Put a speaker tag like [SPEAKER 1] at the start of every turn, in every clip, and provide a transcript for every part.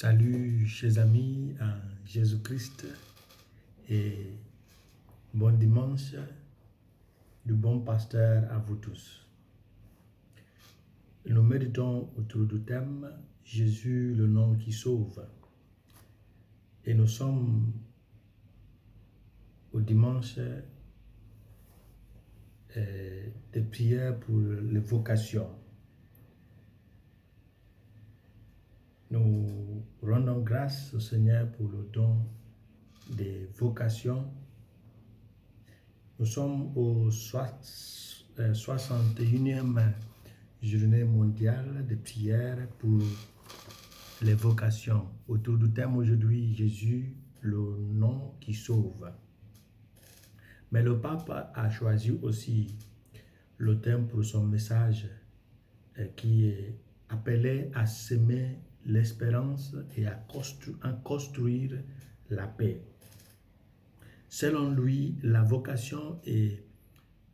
[SPEAKER 1] Salut chers amis en Jésus-Christ et bon dimanche du bon pasteur à vous tous. Nous méditons autour du thème Jésus, le nom qui sauve. Et nous sommes au dimanche de prière pour les vocations. Nous rendons grâce au Seigneur pour le don des vocations. Nous sommes au 61e journée mondiale de prière pour les vocations. Autour du thème aujourd'hui, Jésus, le nom qui sauve. Mais le pape a choisi aussi le thème pour son message qui est appelé à semer l'espérance et à construire la paix. Selon lui, la vocation est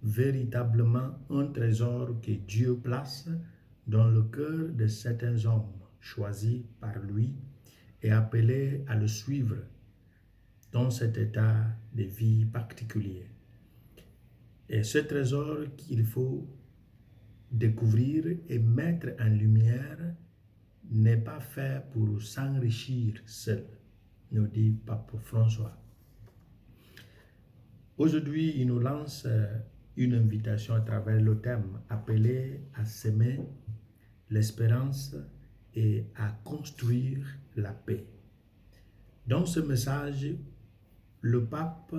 [SPEAKER 1] véritablement un trésor que Dieu place dans le cœur de certains hommes choisis par lui et appelés à le suivre dans cet état de vie particulier. Et ce trésor qu'il faut découvrir et mettre en lumière n'est pas fait pour s'enrichir seul, nous dit Pape François. Aujourd'hui, il nous lance une invitation à travers le thème appelé à semer l'espérance et à construire la paix. Dans ce message, le pape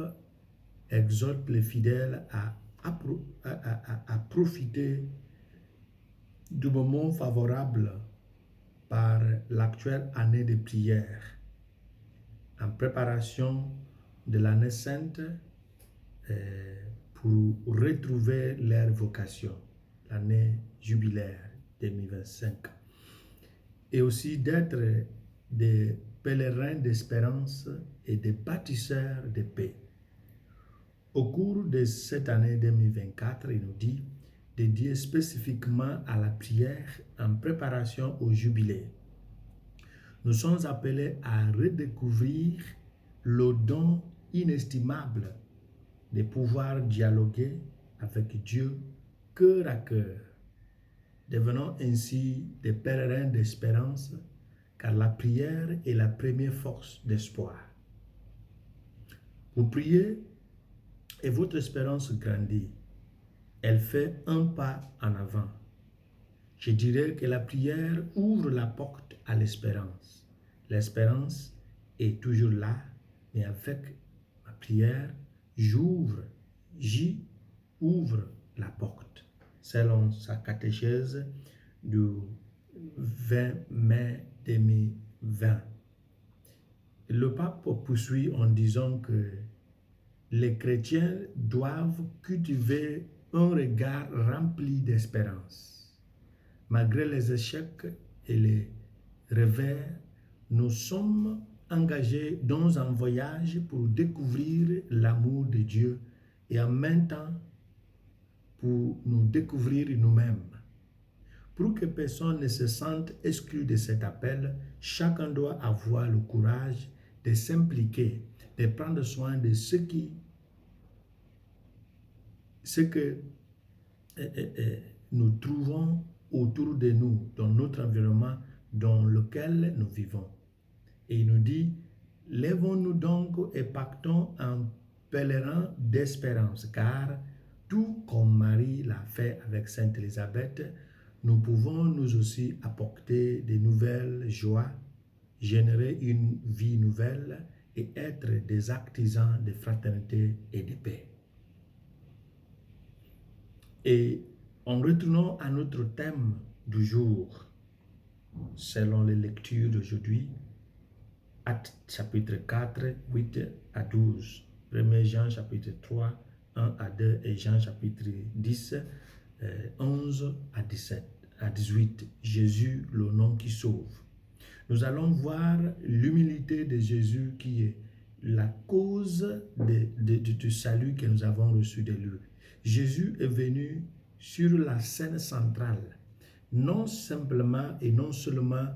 [SPEAKER 1] exhorte les fidèles à profiter du moment favorable par l'actuelle année de prière en préparation de l'année sainte pour retrouver leur vocation, l'année jubilaire 2025, et aussi d'être des pèlerins d'espérance et des bâtisseurs de paix. Au cours de cette année 2024, il nous dit, dédié spécifiquement à la prière en préparation au jubilé. Nous sommes appelés à redécouvrir le don inestimable de pouvoir dialoguer avec Dieu cœur à cœur, devenant ainsi des pèlerins d'espérance, car la prière est la première force d'espoir. Vous priez et votre espérance grandit. Elle fait un pas en avant. Je dirais que la prière ouvre la porte à l'espérance. L'espérance est toujours là, mais avec ma prière, j'y ouvre la porte, selon sa catéchèse du 20 mai 2020. Le pape poursuit en disant que les chrétiens doivent cultiver un regard rempli d'espérance. Malgré les échecs et les revers, nous sommes engagés dans un voyage pour découvrir l'amour de Dieu et en même temps pour nous découvrir nous-mêmes. Pour que personne ne se sente exclu de cet appel, chacun doit avoir le courage de s'impliquer, de prendre soin de ce que nous trouvons autour de nous, dans notre environnement dans lequel nous vivons. Et il nous dit, lèvons-nous donc et partons en pèlerin d'espérance, car tout comme Marie l'a fait avec Sainte Élisabeth, nous pouvons nous aussi apporter de nouvelles joies, générer une vie nouvelle et être des artisans de fraternité et de paix. Et en retournant à notre thème du jour, selon les lectures d'aujourd'hui, Actes chapitre 4, 8 à 12, 1 Jean chapitre 3, 1 à 2 et Jean chapitre 10, 11 à 18, Jésus, le nom qui sauve. Nous allons voir l'humilité de Jésus qui est la cause du salut que nous avons reçu de lui. Jésus est venu sur la scène centrale, non simplement et non seulement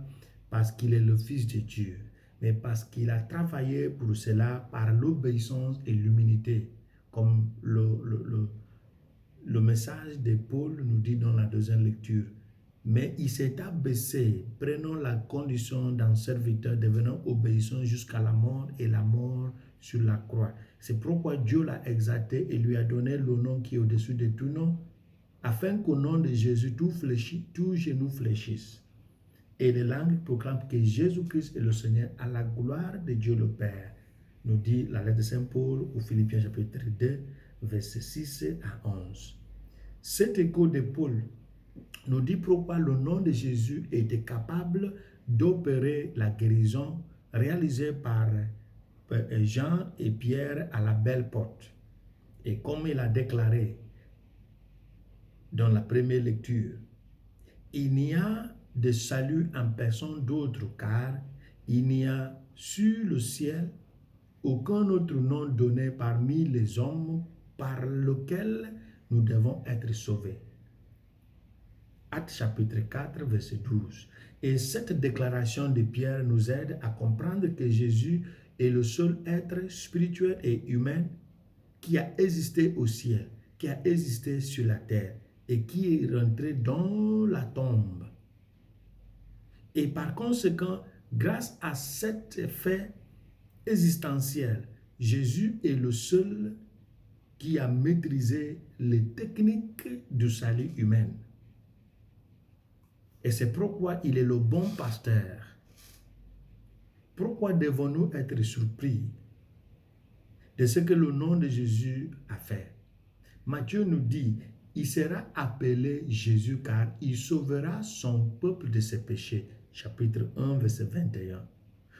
[SPEAKER 1] parce qu'il est le Fils de Dieu, mais parce qu'il a travaillé pour cela par l'obéissance et l'humilité, comme le message de Paul nous dit dans la deuxième lecture. Mais il s'est abaissé, prenant la condition d'un serviteur, devenant obéissant jusqu'à la mort et la mort sur la croix. C'est pourquoi Dieu l'a exalté et lui a donné le nom qui est au-dessus de tout nom, afin qu'au nom de Jésus, tout genou fléchisse. Et les langues proclament que Jésus-Christ est le Seigneur à la gloire de Dieu le Père, nous dit la lettre de Saint Paul aux Philippiens chapitre 2, versets 6 à 11. Cet écho de Paul nous dit pourquoi le nom de Jésus était capable d'opérer la guérison réalisée par Jean et Pierre à la belle porte. Et comme il a déclaré dans la première lecture, il n'y a de salut en personne d'autre, car il n'y a sur le ciel aucun autre nom donné parmi les hommes par lequel nous devons être sauvés. Actes chapitre 4, verset 12. Et cette déclaration de Pierre nous aide à comprendre que Jésus est le seul être spirituel et humain qui a existé au ciel, qui a existé sur la terre et qui est rentré dans la tombe. Et par conséquent, grâce à cet fait existentiel, Jésus est le seul qui a maîtrisé les techniques du salut humain. Et c'est pourquoi il est le bon pasteur. Pourquoi devons-nous être surpris de ce que le nom de Jésus a fait? Matthieu nous dit, il sera appelé Jésus car il sauvera son peuple de ses péchés. Chapitre 1, verset 21.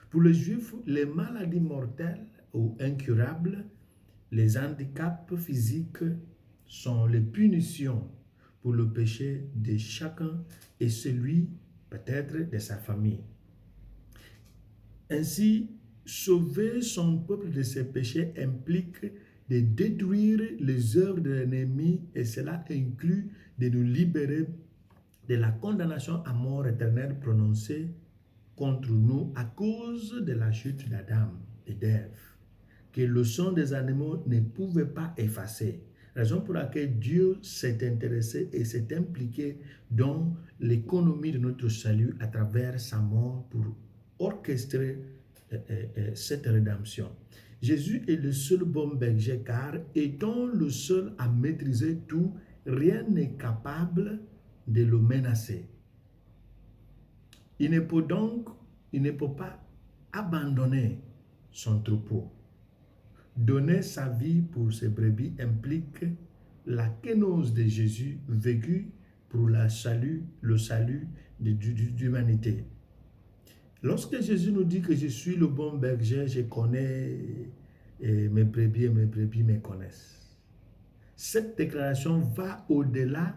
[SPEAKER 1] Pour les Juifs, les maladies mortelles ou incurables, les handicaps physiques sont les punitions pour le péché de chacun et celui peut-être de sa famille. Ainsi, sauver son peuple de ses péchés implique de détruire les œuvres de l'ennemi et cela inclut de nous libérer de la condamnation à mort éternelle prononcée contre nous à cause de la chute d'Adam et d'Ève, que le sang des animaux ne pouvait pas effacer. Raison pour laquelle Dieu s'est intéressé et s'est impliqué dans l'économie de notre salut à travers sa mort pour orchestrer cette rédemption. Jésus est le seul bon berger car étant le seul à maîtriser tout, rien n'est capable de le menacer. Il ne peut pas abandonner son troupeau. Donner sa vie pour ses brebis implique la kénose de Jésus vécue pour le salut de l'humanité. Lorsque Jésus nous dit que je suis le bon berger, je connais mes brebis et mes brebis me connaissent. Cette déclaration va au-delà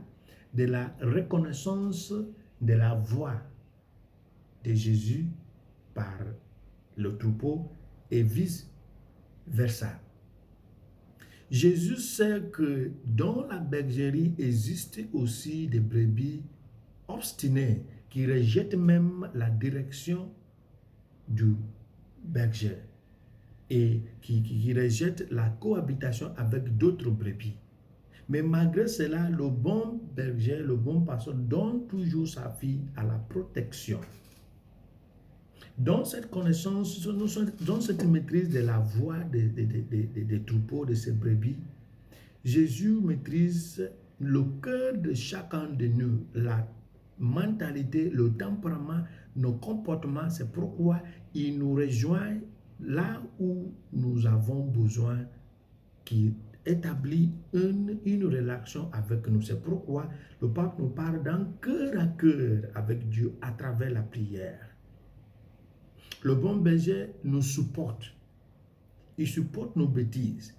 [SPEAKER 1] de la reconnaissance de la voix de Jésus par le troupeau et vice-versa. Jésus sait que dans la bergerie existe aussi des brebis obstinées qui rejettent même la direction du berger et qui rejettent la cohabitation avec d'autres brebis. Mais malgré cela, le bon berger, le bon pasteur donne toujours sa vie à la protection. Dans cette connaissance, dans cette maîtrise de la voix des troupeaux, de ces brebis, Jésus maîtrise le cœur de chacun de nous, la mentalité, le tempérament, nos comportements. C'est pourquoi il nous rejoint là où nous avons besoin, qui établit une relation avec nous. C'est pourquoi le pape nous parle d'un cœur à cœur avec Dieu à travers la prière. Le bon berger nous supporte. Il supporte nos bêtises.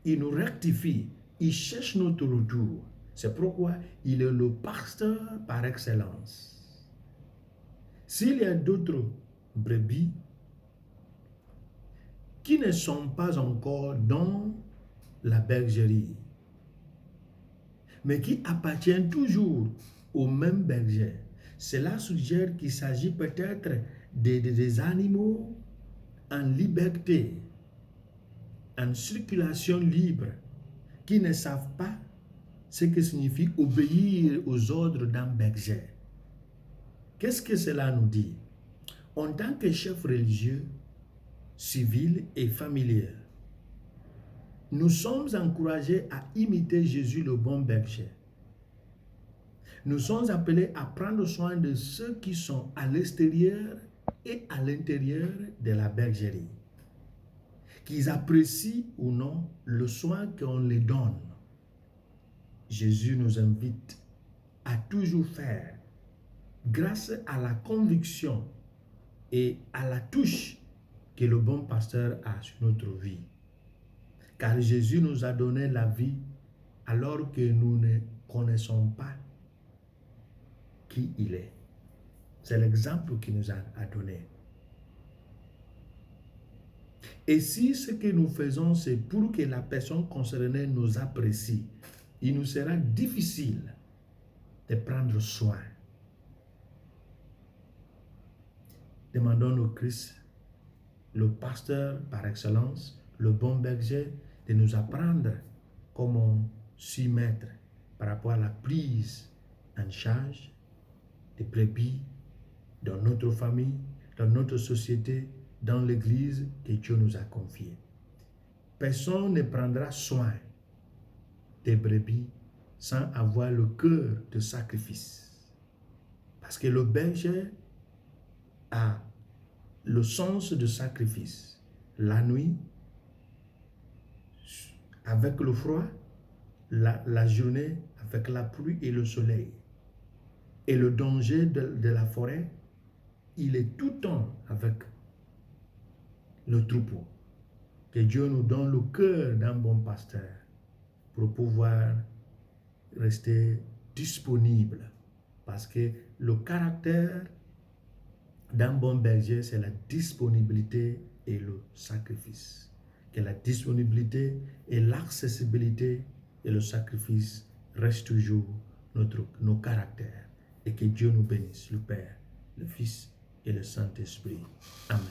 [SPEAKER 1] Il nous rectifie. Il cherche notre retour. C'est pourquoi il est le pasteur par excellence. S'il y a d'autres brebis qui ne sont pas encore dans la bergerie, mais qui appartiennent toujours au même berger, cela suggère qu'il s'agit peut-être des animaux en liberté, en circulation libre, qui ne savent pas ce que signifie obéir aux ordres d'un berger. Qu'est-ce que cela nous dit? En tant que chef religieux, civil et familier, nous sommes encouragés à imiter Jésus le bon berger. Nous sommes appelés à prendre soin de ceux qui sont à l'extérieur et à l'intérieur de la bergerie, qu'ils apprécient ou non le soin qu'on les donne. Jésus nous invite à toujours faire grâce à la conviction et à la touche que le bon pasteur a sur notre vie. Car Jésus nous a donné la vie alors que nous ne connaissons pas qui il est. C'est l'exemple qu'il nous a donné. Et si ce que nous faisons, c'est pour que la personne concernée nous apprécie, il nous sera difficile de prendre soin. Demandons au Christ, le pasteur par excellence, le bon berger, de nous apprendre comment s'y mettre par rapport à la prise en charge des brebis dans notre famille, dans notre société, dans l'église que Dieu nous a confiée. Personne ne prendra soin des brebis sans avoir le cœur de sacrifice. Parce que le berger a le sens de sacrifice. La nuit, avec le froid, la journée avec la pluie et le soleil. Et le danger de la forêt, il est tout le temps avec le troupeau. Que Dieu nous donne le cœur d'un bon pasteur pour pouvoir rester disponible. Parce que le caractère d'un bon berger, c'est la disponibilité et le sacrifice. Que la disponibilité et l'accessibilité et le sacrifice restent toujours nos caractères. Et que Dieu nous bénisse, le Père, le Fils et le Saint-Esprit. Amen.